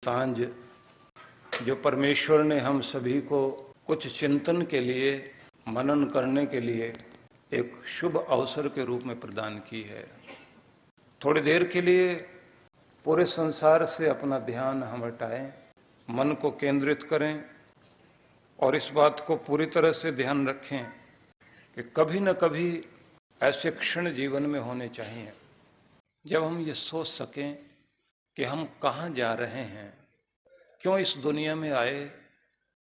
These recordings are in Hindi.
सांझ जो परमेश्वर ने हम सभी को कुछ चिंतन के लिए, मनन करने के लिए एक शुभ अवसर के रूप में प्रदान की है। थोड़ी देर के लिए पूरे संसार से अपना ध्यान हम हटाएं, मन को केंद्रित करें और इस बात को पूरी तरह से ध्यान रखें कि कभी न कभी ऐसे क्षण जीवन में होने चाहिए जब हम ये सोच सकें कि हम कहां जा रहे हैं, क्यों इस दुनिया में आए,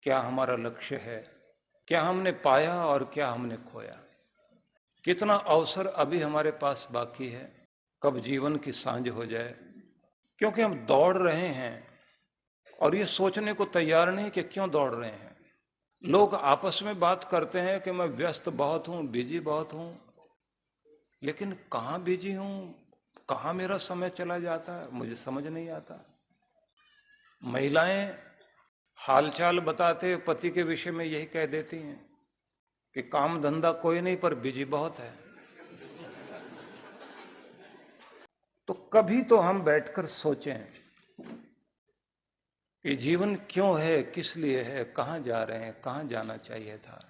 क्या हमारा लक्ष्य है, क्या हमने पाया और क्या हमने खोया, कितना अवसर अभी हमारे पास बाकी है, कब जीवन की सांझ हो जाए। क्योंकि हम दौड़ रहे हैं और ये सोचने को तैयार नहीं कि क्यों दौड़ रहे हैं। लोग आपस में बात करते हैं कि मैं व्यस्त बहुत हूं, बिजी बहुत हूं, लेकिन कहां बिजी हूं, कहां मेरा समय चला जाता है, मुझे समझ नहीं आता। महिलाएं हालचाल बताते पति के विषय में यही कह देती हैं कि काम धंधा कोई नहीं पर बिजी बहुत है। तो कभी तो हम बैठकर सोचें कि जीवन क्यों है, किस लिए है, कहां जा रहे हैं, कहां जाना चाहिए था,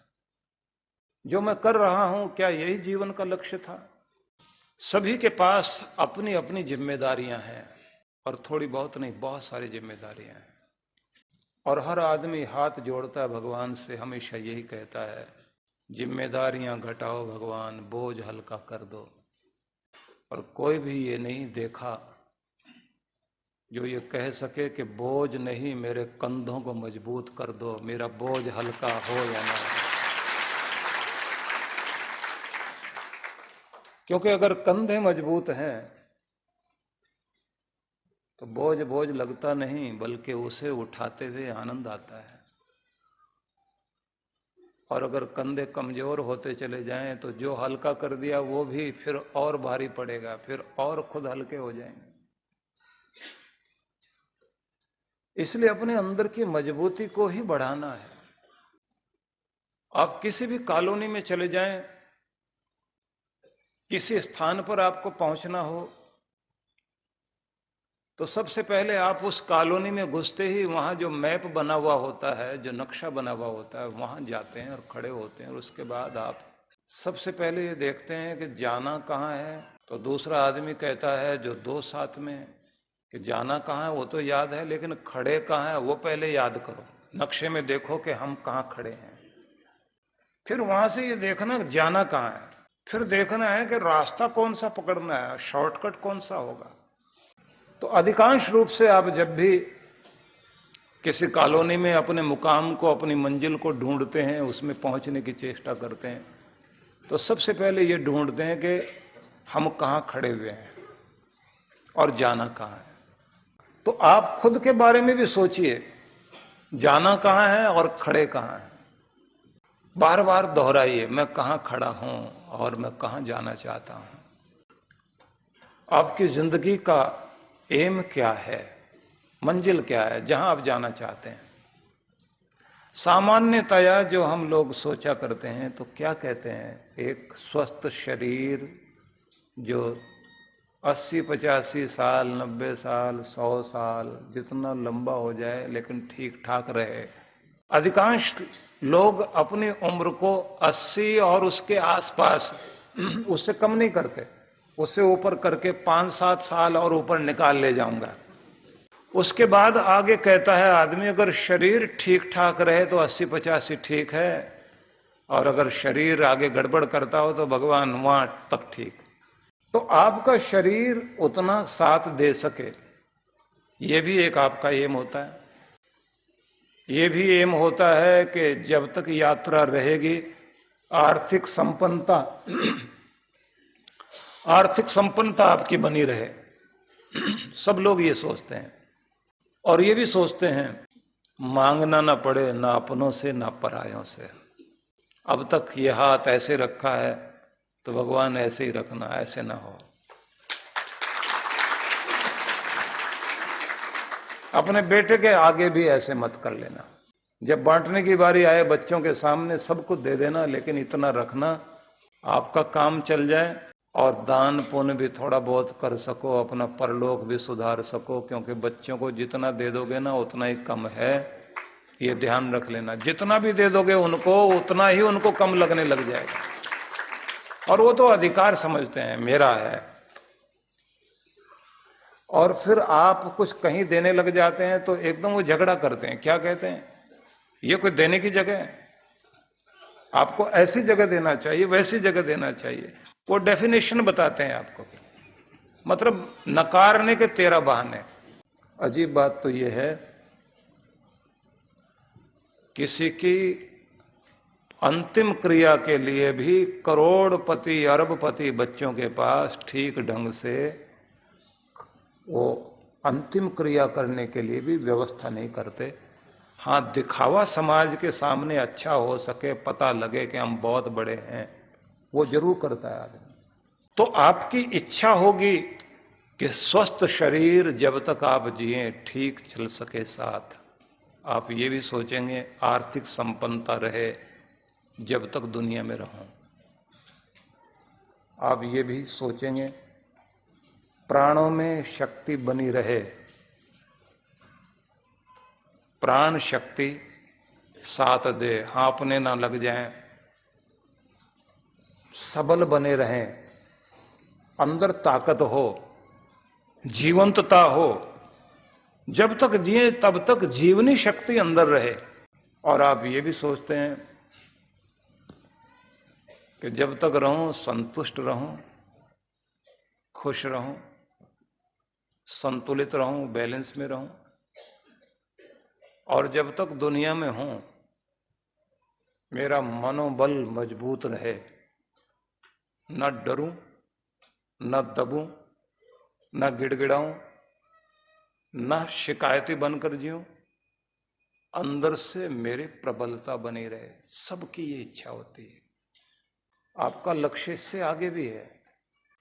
जो मैं कर रहा हूं क्या यही जीवन का लक्ष्य था। सभी के पास अपनी अपनी जिम्मेदारियां हैं और थोड़ी बहुत नहीं, बहुत सारी जिम्मेदारियां हैं और हर आदमी हाथ जोड़ता है भगवान से, हमेशा यही कहता है जिम्मेदारियां घटाओ भगवान, बोझ हल्का कर दो। और कोई भी ये नहीं देखा जो ये कह सके कि बोझ नहीं, मेरे कंधों को मजबूत कर दो, मेरा बोझ हल्का हो या ना हो। क्योंकि अगर कंधे मजबूत हैं तो बोझ बोझ लगता नहीं, बल्कि उसे उठाते हुए आनंद आता है। और अगर कंधे कमजोर होते चले जाएं तो जो हल्का कर दिया वो भी फिर और भारी पड़ेगा, फिर और खुद हल्के हो जाएंगे। इसलिए अपने अंदर की मजबूती को ही बढ़ाना है। आप किसी भी कॉलोनी में चले जाएं, किसी स्थान पर आपको पहुंचना हो तो सबसे पहले आप उस कॉलोनी में घुसते ही वहां जो मैप बना हुआ होता है, जो नक्शा बना हुआ होता है, वहां जाते हैं और खड़े होते हैं। और उसके बाद आप सबसे पहले ये देखते हैं कि जाना कहां है। तो दूसरा आदमी कहता है जो दो साथ में कि जाना कहां है वो तो याद है, लेकिन खड़े कहां है वो पहले याद करो। नक्शे में देखो कि हम कहां खड़े हैं, फिर वहां से ये देखना जाना कहां है, फिर देखना है कि रास्ता कौन सा पकड़ना है, शॉर्टकट कौन सा होगा। तो अधिकांश रूप से आप जब भी किसी कॉलोनी में अपने मुकाम को, अपनी मंजिल को ढूंढते हैं, उसमें पहुंचने की चेष्टा करते हैं, तो सबसे पहले ये ढूंढते हैं कि हम कहां खड़े हुए हैं और जाना कहां है। तो आप खुद के बारे में भी सोचिए, जाना कहां है और खड़े कहां हैं। बार बार दोहराइए, मैं कहां खड़ा हूं और मैं कहां जाना चाहता हूं। आपकी जिंदगी का एम क्या है, मंजिल क्या है, जहां आप जाना चाहते हैं। सामान्यतया जो हम लोग सोचा करते हैं तो क्या कहते हैं, एक स्वस्थ शरीर जो 80-85 साल, 90 साल, 100 साल, जितना लंबा हो जाए लेकिन ठीक ठाक रहे। अधिकांश लोग अपनी उम्र को 80 और उसके आसपास, उससे कम नहीं करते, उससे ऊपर करके 5-7 साल और ऊपर निकाल ले जाऊंगा। उसके बाद आगे कहता है आदमी अगर शरीर ठीक ठाक रहे तो 80-85 ठीक है, और अगर शरीर आगे गड़बड़ करता हो तो भगवान वहां तक ठीक। तो आपका शरीर उतना साथ दे सके, यह भी एक आपका एम होता है। यह भी एम होता है कि जब तक यात्रा रहेगी आर्थिक संपन्नता आपकी बनी रहे। सब लोग ये सोचते हैं और ये भी सोचते हैं मांगना ना पड़े, ना अपनों से ना परायों से। अब तक ये हाथ ऐसे रखा है तो भगवान ऐसे ही रखना, ऐसे ना हो। अपने बेटे के आगे भी ऐसे मत कर लेना। जब बांटने की बारी आए बच्चों के सामने सब कुछ दे देना, लेकिन इतना रखना आपका काम चल जाए और दान पुण्य भी थोड़ा बहुत कर सको, अपना परलोक भी सुधार सको, क्योंकि बच्चों को जितना दे दोगे ना उतना ही कम है, ये ध्यान रख लेना। जितना भी दे दोगे उनको उतना ही उनको कम लगने लग जाएगा, और वो तो अधिकार समझते हैं मेरा है। और फिर आप कुछ कहीं देने लग जाते हैं तो एकदम वो झगड़ा करते हैं, क्या कहते हैं, ये कोई देने की जगह है, आपको ऐसी जगह देना चाहिए, वैसी जगह देना चाहिए। वो डेफिनेशन बताते हैं आपको, मतलब नकारने के 13 बहाने। अजीब बात तो ये है, किसी की अंतिम क्रिया के लिए भी करोड़पति अरबपति बच्चों के पास ठीक ढंग से वो अंतिम क्रिया करने के लिए भी व्यवस्था नहीं करते। हां, दिखावा समाज के सामने अच्छा हो सके, पता लगे कि हम बहुत बड़े हैं, वो जरूर करता है आदमी। तो आपकी इच्छा होगी कि स्वस्थ शरीर जब तक आप जिए, ठीक चल सके साथ, आप ये भी सोचेंगे आर्थिक संपन्नता रहे जब तक दुनिया में रहूं। आप ये भी सोचेंगे प्राणों में शक्ति बनी रहे, प्राण शक्ति साथ दे, हाँफने ना लग जाएं, सबल बने रहें, अंदर ताकत हो, जीवंतता हो। जब तक जिए तब तक जीवनी शक्ति अंदर रहे। और आप ये भी सोचते हैं कि जब तक रहूं संतुष्ट रहूं, खुश रहूं, संतुलित रहूं, बैलेंस में रहूं, और जब तक दुनिया में हूं मेरा मनोबल मजबूत रहे, न डरूं, न दबूं, न गिड़गिड़ाऊं, न शिकायती बनकर जीऊं, अंदर से मेरी प्रबलता बनी रहे। सबकी ये इच्छा होती है। आपका लक्ष्य इससे आगे भी है।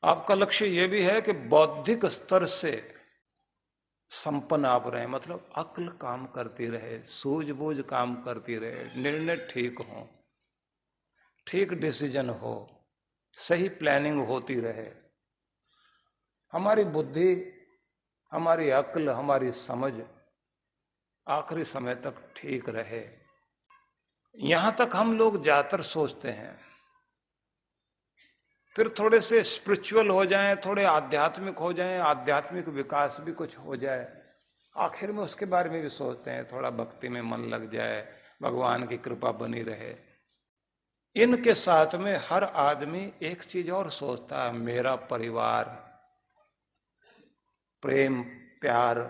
आपका लक्ष्य यह भी है कि बौद्धिक स्तर से संपन्न आप रहे, मतलब अक्ल काम करती रहे, सूझबूझ काम करती रहे, निर्णय ठीक हो, ठीक डिसीजन हो, सही प्लानिंग होती रहे, हमारी बुद्धि, हमारी अक्ल, हमारी समझ आखिरी समय तक ठीक रहे। यहां तक हम लोग ज्यादातर सोचते हैं। फिर थोड़े से स्पिरिचुअल हो जाएं, थोड़े आध्यात्मिक हो जाएं, आध्यात्मिक विकास भी कुछ हो जाए, आखिर में उसके बारे में भी सोचते हैं, थोड़ा भक्ति में मन लग जाए, भगवान की कृपा बनी रहे। इनके साथ में हर आदमी एक चीज और सोचता है, मेरा परिवार, प्रेम प्यार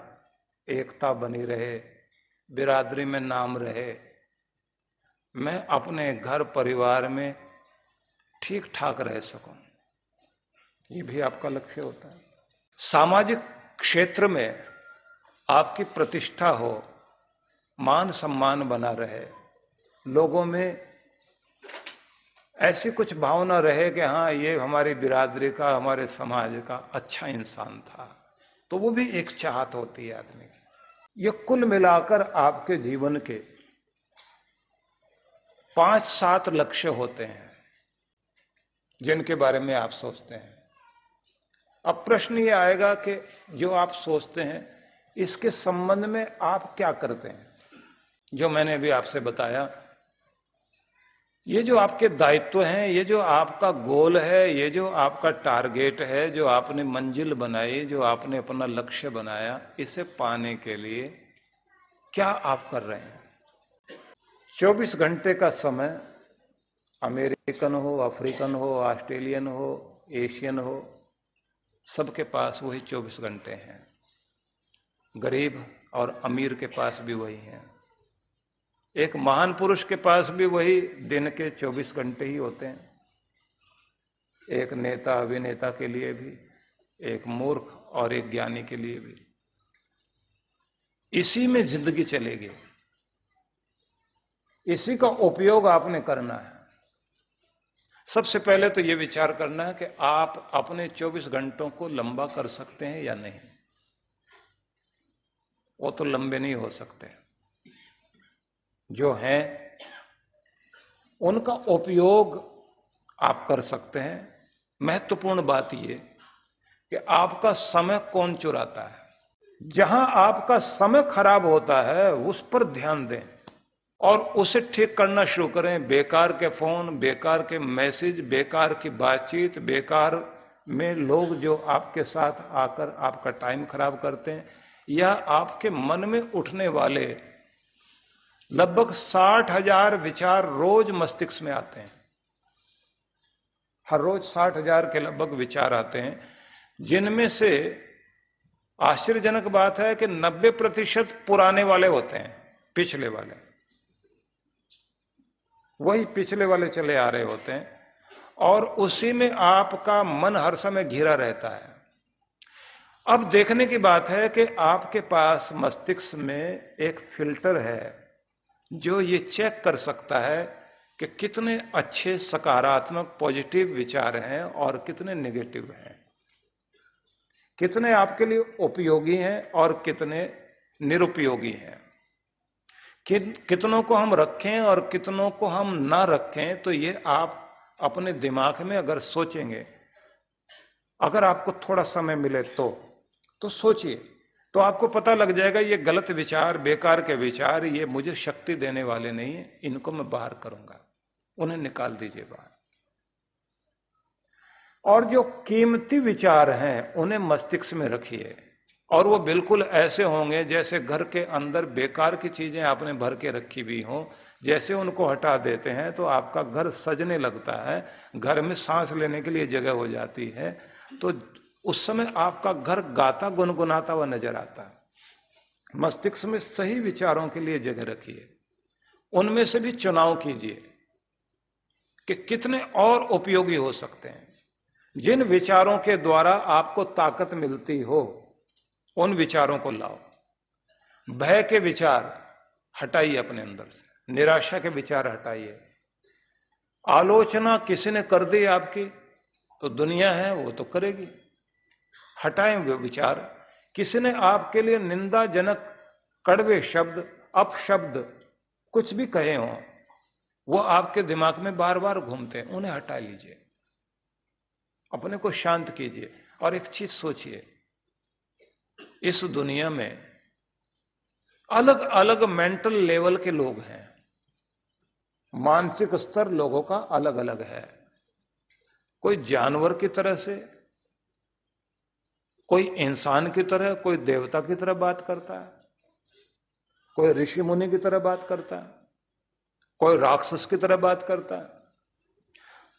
एकता बनी रहे, बिरादरी में नाम रहे, मैं अपने घर परिवार में ठीक ठाक रह सकूं। ये भी आपका लक्ष्य होता है। सामाजिक क्षेत्र में आपकी प्रतिष्ठा हो, मान सम्मान बना रहे, लोगों में ऐसी कुछ भावना रहे कि हां ये हमारी बिरादरी का, हमारे समाज का अच्छा इंसान था, तो वो भी एक चाहत होती है आदमी की। ये कुल मिलाकर आपके जीवन के 5-7 लक्ष्य होते हैं जिनके बारे में आप सोचते हैं। अब प्रश्न ये आएगा कि जो आप सोचते हैं इसके संबंध में आप क्या करते हैं। जो मैंने अभी आपसे बताया, ये जो आपके दायित्व हैं, ये जो आपका गोल है, ये जो आपका टारगेट है, जो आपने मंजिल बनाई, जो आपने अपना लक्ष्य बनाया, इसे पाने के लिए क्या आप कर रहे हैं। 24 घंटे का समय अमेरिकन हो, अफ्रीकन हो, ऑस्ट्रेलियन हो, एशियन हो, सबके पास वही 24 घंटे हैं। गरीब और अमीर के पास भी वही हैं। एक महान पुरुष के पास भी वही दिन के 24 घंटे ही होते हैं। एक नेता अभिनेता के लिए भी, एक मूर्ख और एक ज्ञानी के लिए भी। इसी में जिंदगी चलेगी, इसी का उपयोग आपने करना है। सबसे पहले तो यह विचार करना है कि आप अपने 24 घंटों को लंबा कर सकते हैं या नहीं। वो तो लंबे नहीं हो सकते। जो हैं उनका उपयोग आप कर सकते हैं, महत्वपूर्ण बात यह कि आपका समय कौन चुराता है। जहां आपका समय खराब होता है उस पर ध्यान दें और उसे ठीक करना शुरू करें। बेकार के फोन, बेकार के मैसेज, बेकार की बातचीत, बेकार में लोग जो आपके साथ आकर आपका टाइम खराब करते हैं, या आपके मन में उठने वाले लगभग 60,000 विचार रोज मस्तिष्क में आते हैं। हर रोज 60,000 के लगभग विचार आते हैं, जिनमें से आश्चर्यजनक बात है कि 90% पुराने वाले होते हैं, पिछले वाले, वही पिछले वाले चले आ रहे होते हैं और उसी में आपका मन हर समय घिरा रहता है। अब देखने की बात है कि आपके पास मस्तिष्क में एक फिल्टर है जो ये चेक कर सकता है कि कितने अच्छे सकारात्मक पॉजिटिव विचार हैं और कितने नेगेटिव हैं, कितने आपके लिए उपयोगी हैं और कितने निरुपयोगी हैं, कितनों को हम रखें और कितनों को हम ना रखें। तो ये आप अपने दिमाग में अगर सोचेंगे, अगर आपको थोड़ा समय मिले तो सोचिए, तो आपको पता लग जाएगा ये गलत विचार, बेकार के विचार, ये मुझे शक्ति देने वाले नहीं है, इनको मैं बाहर करूंगा, उन्हें निकाल दीजिए बाहर। और जो कीमती विचार हैं उन्हें मस्तिष्क में रखिए और वो बिल्कुल ऐसे होंगे जैसे घर के अंदर बेकार की चीजें आपने भर के रखी हुई हों। जैसे उनको हटा देते हैं तो आपका घर सजने लगता है, घर में सांस लेने के लिए जगह हो जाती है, तो उस समय आपका घर गाता गुनगुनाता हुआ नजर आता है। मस्तिष्क में सही विचारों के लिए जगह रखिए, उनमें से भी चुनाव कीजिए कि कितने और उपयोगी हो सकते हैं। जिन विचारों के द्वारा आपको ताकत मिलती हो उन विचारों को लाओ। भय के विचार हटाइए अपने अंदर से, निराशा के विचार हटाइए। आलोचना किसी ने कर दी आपकी तो दुनिया है वो तो करेगी, हटाएं वे विचार। किसी ने आपके लिए निंदाजनक कड़वे शब्द, अपशब्द कुछ भी कहे हों, वो आपके दिमाग में बार बार घूमते हैं, उन्हें हटा लीजिए, अपने को शांत कीजिए। और एक चीज सोचिए, इस दुनिया में अलग अलग मेंटल लेवल के लोग हैं, मानसिक स्तर लोगों का अलग अलग है। कोई जानवर की तरह से, कोई इंसान की तरह, कोई देवता की तरह बात करता है, कोई ऋषि मुनि की तरह बात करता है, कोई राक्षस की तरह बात करता है।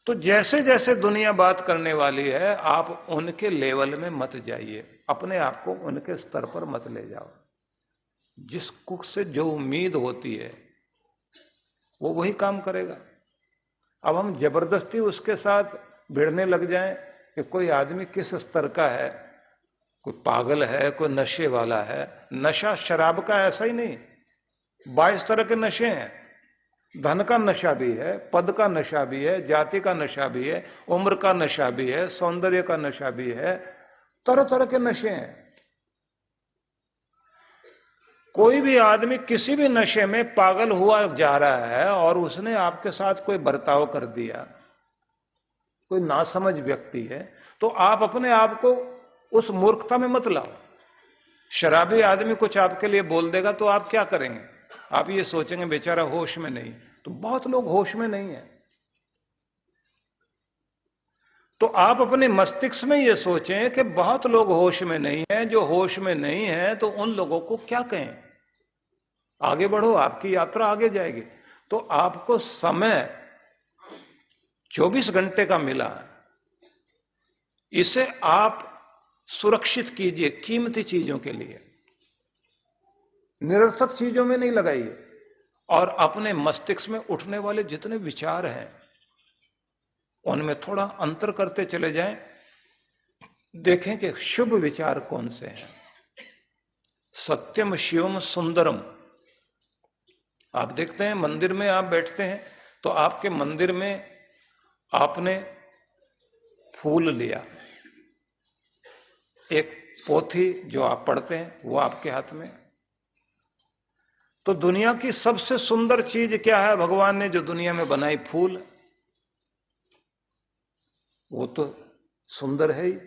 तो जैसे जैसे दुनिया बात करने वाली है, आप उनके लेवल में मत जाइए, अपने आप को उनके स्तर पर मत ले जाओ। जिसको से जो उम्मीद होती है वो वही काम करेगा। अब हम जबरदस्ती उसके साथ भिड़ने लग जाएं कि कोई आदमी किस स्तर का है, कोई पागल है, कोई नशे वाला है। नशा शराब का ऐसा ही नहीं, 22 तरह के नशे हैं। धन का नशा भी है, पद का नशा भी है, जाति का नशा भी है, उम्र का नशा भी है, सौंदर्य का नशा भी है, तरह तरह के नशे हैं। कोई भी आदमी किसी भी नशे में पागल हुआ जा रहा है और उसने आपके साथ कोई बर्ताव कर दिया, कोई नासमझ व्यक्ति है, तो आप अपने आप को उस मूर्खता में मत लाओ। शराबी आदमी कुछ आपके लिए बोल देगा तो आप क्या करेंगे? आप ये सोचेंगे बेचारा होश में नहीं। तो बहुत लोग होश में नहीं है। तो आप अपने मस्तिष्क में ये सोचें कि बहुत लोग होश में नहीं हैं। जो होश में नहीं है तो उन लोगों को क्या कहें? आगे बढ़ो, आपकी यात्रा आगे जाएगी। तो आपको समय 24 घंटे का मिला, इसे आप सुरक्षित कीजिए कीमती चीजों के लिए, निरर्थक चीजों में नहीं लगाइए। और अपने मस्तिष्क में उठने वाले जितने विचार हैं उनमें थोड़ा अंतर करते चले जाएं। देखें कि शुभ विचार कौन से हैं। सत्यम शिवम सुंदरम। आप देखते हैं मंदिर में आप बैठते हैं तो आपके मंदिर में आपने फूल लिया, एक पोथी जो आप पढ़ते हैं वो आपके हाथ में। तो दुनिया की सबसे सुंदर चीज क्या है भगवान ने जो दुनिया में बनाई? फूल। वो तो सुंदर है ही।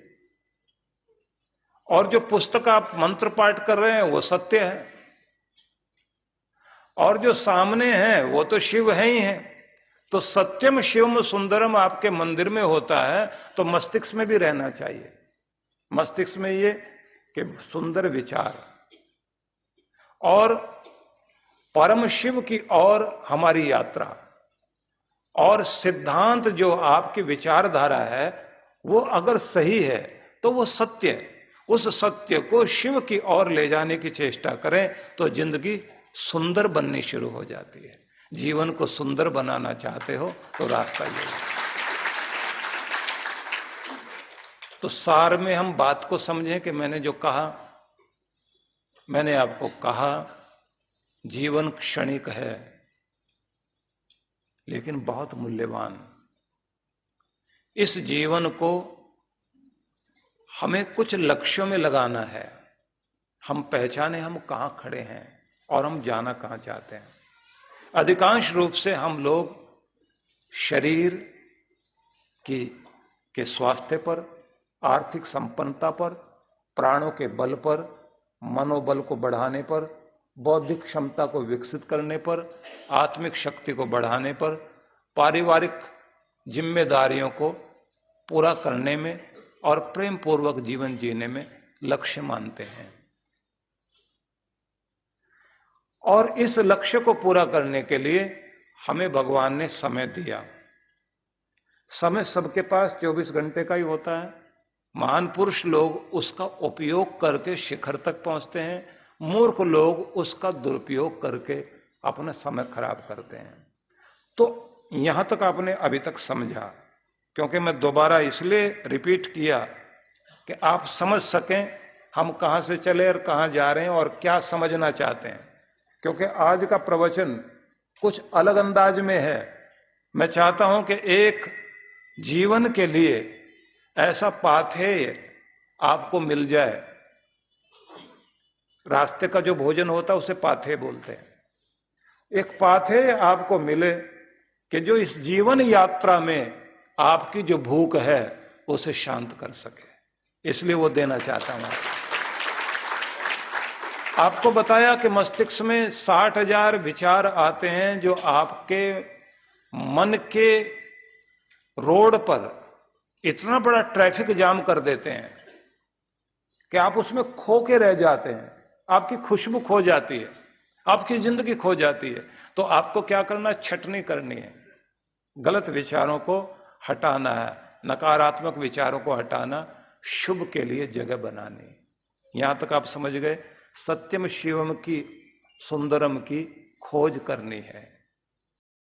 और जो पुस्तक आप मंत्र पाठ कर रहे हैं वो सत्य है, और जो सामने है वो तो शिव है ही है। तो सत्यम शिवम सुंदरम आपके मंदिर में होता है तो मस्तिष्क में भी रहना चाहिए। मस्तिष्क में ये कि सुंदर विचार और परम शिव की ओर हमारी यात्रा, और सिद्धांत जो आपकी विचारधारा है वो अगर सही है तो वो सत्य है। उस सत्य को शिव की ओर ले जाने की चेष्टा करें तो जिंदगी सुंदर बननी शुरू हो जाती है। जीवन को सुंदर बनाना चाहते हो तो रास्ता ये है। तो सार में हम बात को समझें कि मैंने जो कहा, मैंने आपको कहा जीवन क्षणिक है लेकिन बहुत मूल्यवान। इस जीवन को हमें कुछ लक्ष्यों में लगाना है। हम पहचाने हम कहां खड़े हैं और हम जाना कहां चाहते हैं। अधिकांश रूप से हम लोग शरीर के स्वास्थ्य पर, आर्थिक संपन्नता पर, प्राणों के बल पर, मनोबल को बढ़ाने पर, बौद्धिक क्षमता को विकसित करने पर, आत्मिक शक्ति को बढ़ाने पर, पारिवारिक जिम्मेदारियों को पूरा करने में और प्रेम पूर्वक जीवन जीने में लक्ष्य मानते हैं। और इस लक्ष्य को पूरा करने के लिए हमें भगवान ने समय दिया। समय सबके पास 24 घंटे का ही होता है। महान पुरुष लोग उसका उपयोग करके शिखर तक पहुंचते हैं, मूर्ख लोग उसका दुरुपयोग करके अपना समय खराब करते हैं। तो यहां तक आपने अभी तक समझा, क्योंकि मैं दोबारा इसलिए रिपीट किया कि आप समझ सकें हम कहां से चले और कहां जा रहे हैं और क्या समझना चाहते हैं। क्योंकि आज का प्रवचन कुछ अलग अंदाज में है। मैं चाहता हूं कि एक जीवन के लिए ऐसा पाथेय आपको मिल जाए। रास्ते का जो भोजन होता है उसे पाथेय बोलते हैं। एक पाथेय आपको मिले कि जो इस जीवन यात्रा में आपकी जो भूख है उसे शांत कर सके, इसलिए वो देना चाहता हूं। आपको बताया कि मस्तिष्क में 60,000 विचार आते हैं जो आपके मन के रोड पर इतना बड़ा ट्रैफिक जाम कर देते हैं कि आप उसमें खो के रह जाते हैं। आपकी खुशबू खो जाती है, आपकी जिंदगी खो जाती है। तो आपको क्या करना, छटनी करनी है। गलत विचारों को हटाना है, नकारात्मक विचारों को हटाना, शुभ के लिए जगह बनानी। यहां तक आप समझ गए। सत्यम शिवम की, सुंदरम की खोज करनी है।